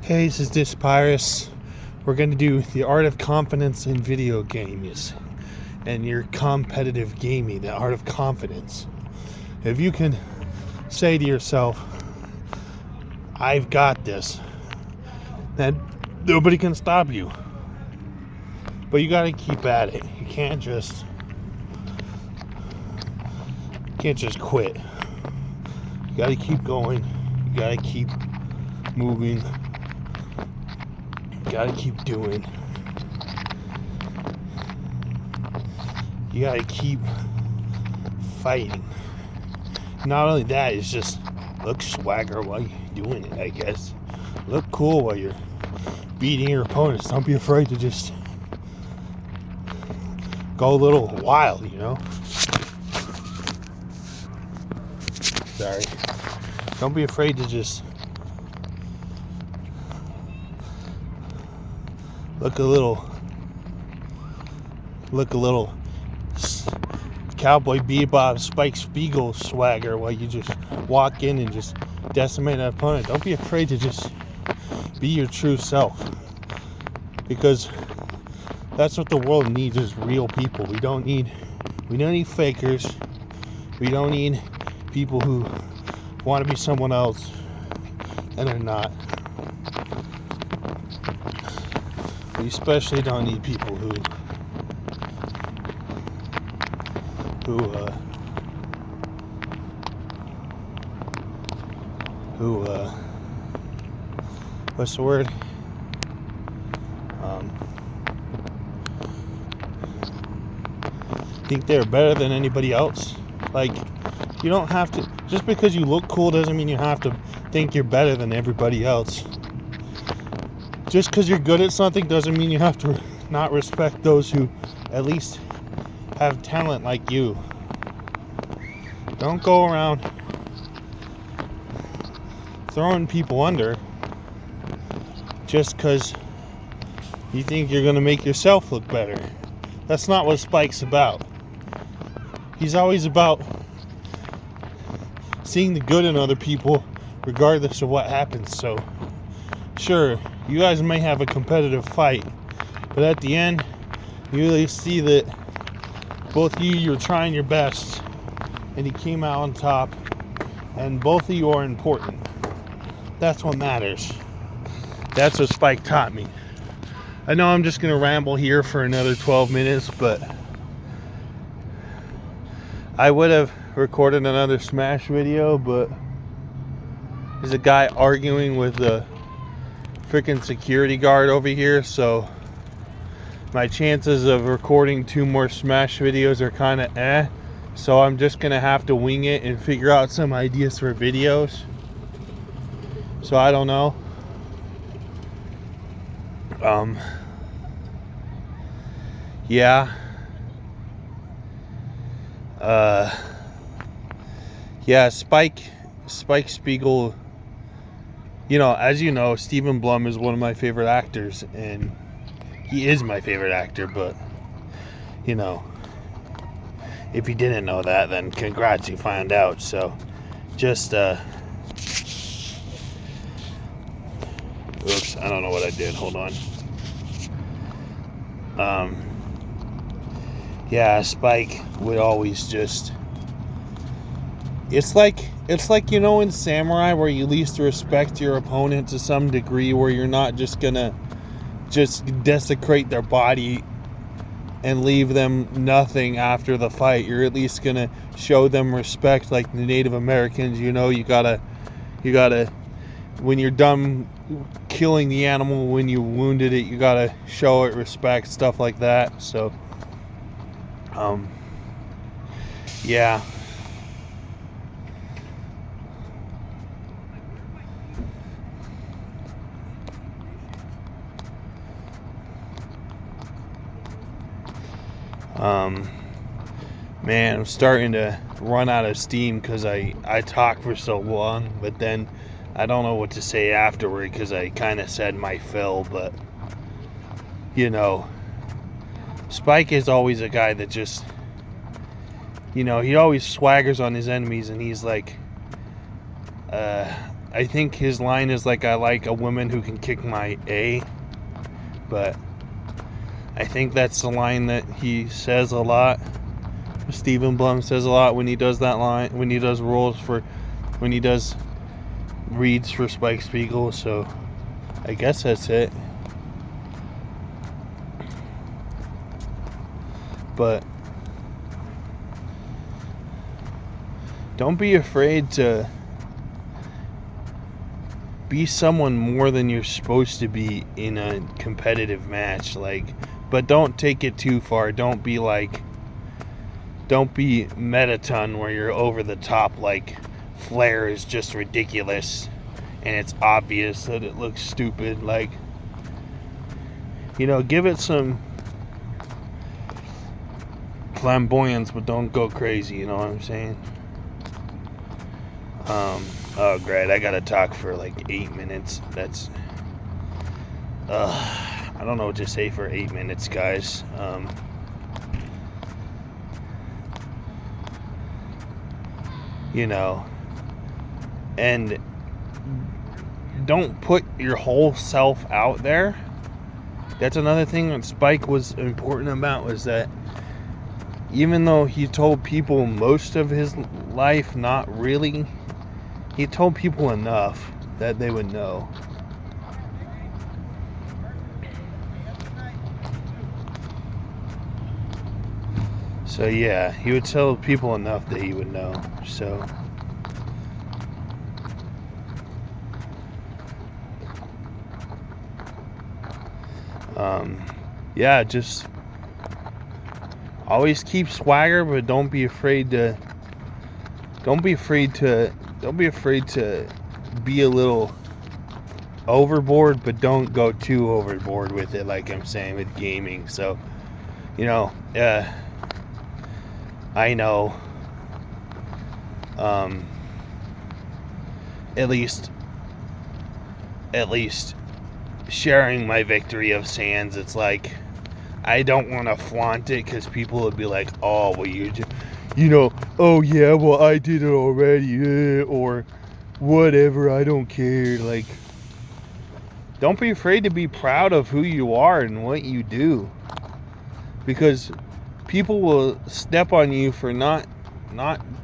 Hey, this is Dispyrus. We're going to do the art of confidence in video games and your competitive gaming, the art of confidence. If you can say to yourself, I've got this, then nobody can stop you. But you got to keep at it. You can't just quit. You got to keep going. You got to keep moving. You gotta keep doing. You gotta keep fighting. Not only that, it's just look swagger while you're doing it, I guess. Look cool while you're beating your opponents. Don't be afraid to just go a little wild, you know? Sorry. Don't be afraid to just look a little Cowboy Bebop, Spike Spiegel swagger while you just walk in and just decimate an opponent. Don't be afraid to just be your true self, because that's what the world needs, is real people. We don't need fakers. We don't need people who want to be someone else and they're not. We especially don't need people who what's the word? Think they're better than anybody else. Like, you don't have to, just because you look cool doesn't mean you have to think you're better than everybody else. Just because you're good at something doesn't mean you have to not respect those who at least have talent like you. Don't go around throwing people under just because you think you're going to make yourself look better. That's not what Spike's about. He's always about seeing the good in other people regardless of what happens. So sure, you guys may have a competitive fight, but at the end, you really see that both of you're trying your best, and he came out on top, and both of you are important. That's what matters. That's what Spike taught me. I know I'm just going to ramble here for another 12 minutes, but I would have recorded another Smash video, but there's a guy arguing with the freaking security guard over here, so my chances of recording 2 more Smash videos are kind of so I'm just gonna have to wing it and figure out some ideas for videos. So I don't know. Spike Spiegel. You know, as you know, Stephen Blum is one of my favorite actors, and he is my favorite actor, but, you know, if you didn't know that, then congrats, you found out. So, just, oops, I don't know what I did, hold on. Spike would always just, it's like, you know, in Samurai, where you at least respect your opponent to some degree, where you're not just gonna just desecrate their body and leave them nothing after the fight. You're at least gonna show them respect, like the Native Americans. You know, you gotta when you're done killing the animal, when you wounded it, you gotta show it respect, stuff like that. So yeah. Man, I'm starting to run out of steam because I talk for so long, but then I don't know what to say afterward because I kind of said my fill. But, you know, Spike is always a guy that just, you know, he always swaggers on his enemies, and he's like, I think his line is like, I like a woman who can kick my A. But I think that's the line that he says a lot. Stephen Blum says a lot when he does that line, when he does reads for Spike Spiegel. So I guess that's it. But don't be afraid to be someone more than you're supposed to be in a competitive match. Like, but don't take it too far. Don't be Metaton where you're over the top. Like, Flair is just ridiculous and it's obvious that it looks stupid. Like, give it some flamboyance, but don't go crazy. You know what I'm saying? Oh great, I gotta talk for like 8 minutes. That's I don't know what to say for 8 minutes, guys. And don't put your whole self out there. That's another thing that Spike was important about, was that even though he told people most of his life, not really, he told people enough that they would know. So yeah, he would tell people enough that he would know. So yeah, just always keep swagger, but don't be afraid to be a little overboard, but don't go too overboard with it, like I'm saying with gaming. So I know at least sharing my victory of Sands, it's like I don't want to flaunt it because people would be like, oh, well, you just, oh yeah, well, I did it already, or whatever, I don't care. Like, don't be afraid to be proud of who you are and what you do, because people will step on you for not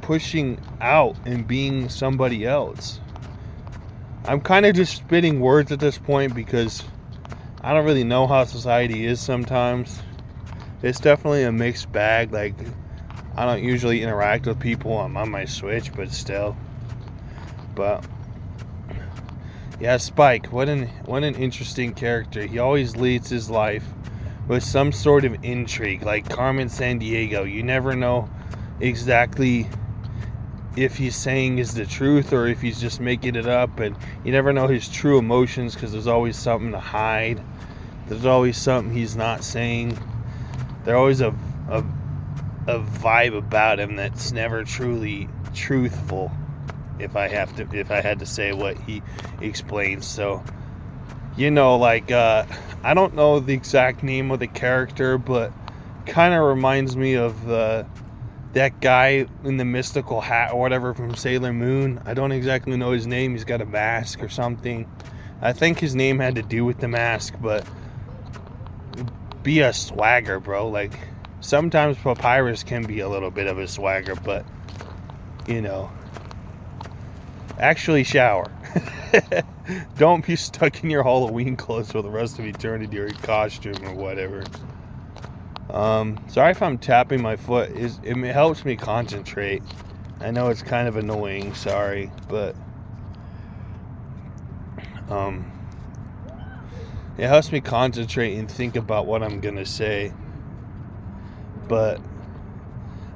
pushing out and being somebody else. I'm kind of just spitting words at this point because I don't really know how society is sometimes. It's definitely a mixed bag. Like, I don't usually interact with people. I'm on my Switch, but still. But yeah, Spike, what an interesting character. He always leads his life with some sort of intrigue, like Carmen Sandiego. You never know exactly if he's saying is the truth or if he's just making it up, and you never know his true emotions because there's always something to hide. There's always something he's not saying. There's always a vibe about him that's never truly truthful, if I had to say what he explains. So I don't know the exact name of the character, but kind of reminds me of that guy in the mystical hat or whatever from Sailor Moon. I don't exactly know his name. He's got a mask or something. I think his name had to do with the mask, but be a swagger, bro. Like, sometimes Papyrus can be a little bit of a swagger, but actually shower. Don't be stuck in your Halloween clothes for the rest of eternity, or your costume or whatever. Sorry if I'm tapping my foot. It helps me concentrate. I know it's kind of annoying, sorry, but it helps me concentrate and think about what I'm gonna say. But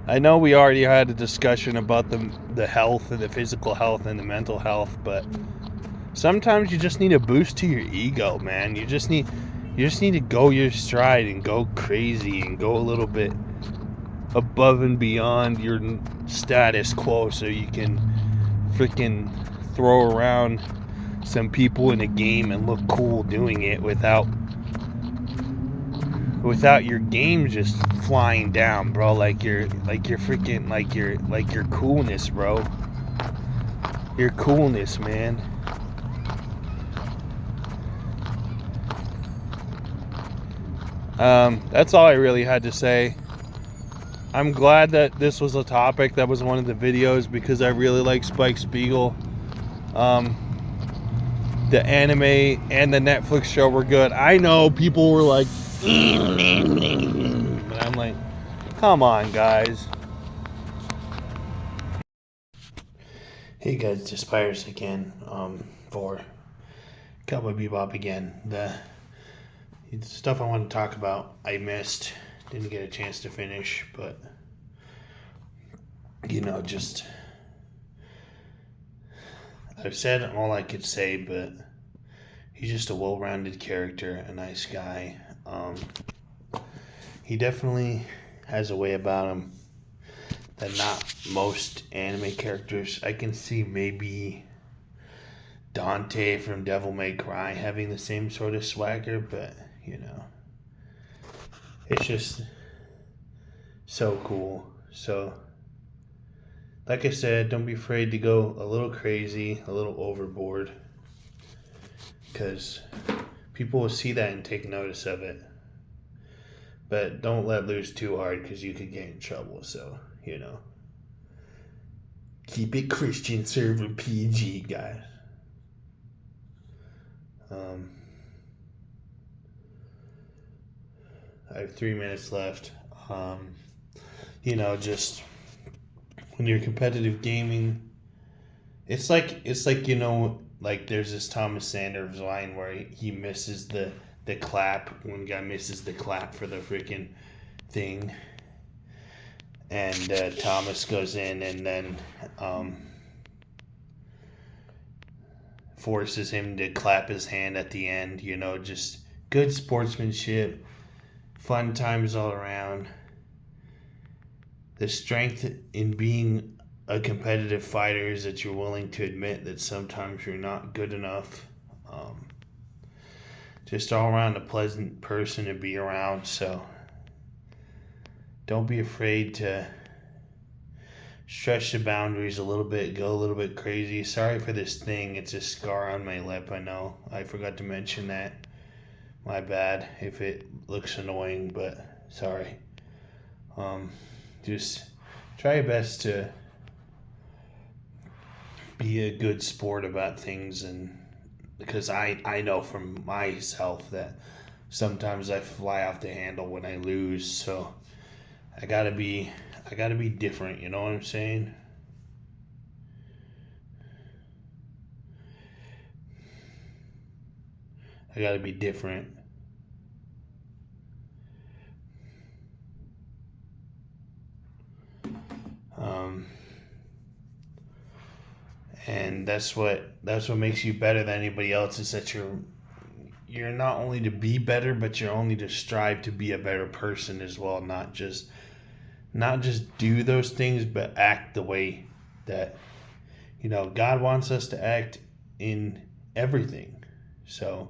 I know we already had a discussion about the health and the physical health and the mental health, but sometimes you just need a boost to your ego, man. You just need to go your stride and go crazy and go a little bit above and beyond your status quo, so you can freaking throw around some people in a game and look cool doing it without your game just flying down, bro. Like your coolness, bro. Your coolness, man. That's all I really had to say. I'm glad that this was a topic that was one of the videos because I really like Spike Spiegel. The anime and the Netflix show were good. I know people were like, but I'm like, come on, guys. Hey guys, it's Spires again for Cowboy Bebop again. The stuff I want to talk about, I missed. Didn't get a chance to finish, but just I've said all I could say, but he's just a well-rounded character, a nice guy. He definitely has a way about him that not most anime characters. I can see maybe Dante from Devil May Cry having the same sort of swagger, but it's just so cool. So, like I said, don't be afraid to go a little crazy, a little overboard, because people will see that and take notice of it. But don't let loose too hard because you could get in trouble. So, keep it Christian, server PG, guys. I have 3 minutes left. Just when you're competitive gaming, it's like like there's this Thomas Sanders line where he misses the clap. One guy misses the clap for the freaking thing, and Thomas goes in and then forces him to clap his hand at the end. Just good sportsmanship, fun times all around. The strength in being a competitive fighter is that you're willing to admit that sometimes you're not good enough. Just all around a pleasant person to be around. So don't be afraid to stretch the boundaries a little bit, go a little bit crazy. Sorry for this thing. It's a scar on my lip. I know. I forgot to mention that. My bad if it looks annoying, but sorry. Just try your best to be a good sport about things, and because I know from myself that sometimes I fly off the handle when I lose, so I gotta be different, you know what I'm saying? I gotta be different. And that's what makes you better than anybody else, is that you're not only to be better, but you're only to strive to be a better person as well, not just do those things, but act the way that God wants us to act in everything. So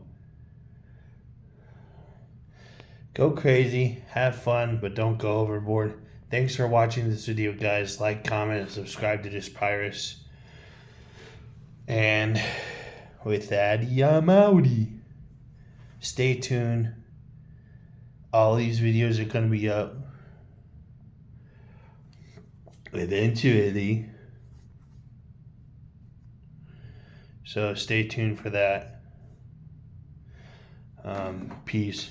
go crazy, have fun, but don't go overboard. Thanks for watching this video, guys. Like, comment, and subscribe to this Pyrus. And with that, I'm outie. Stay tuned. All these videos are going to be up eventually. So stay tuned for that. Peace.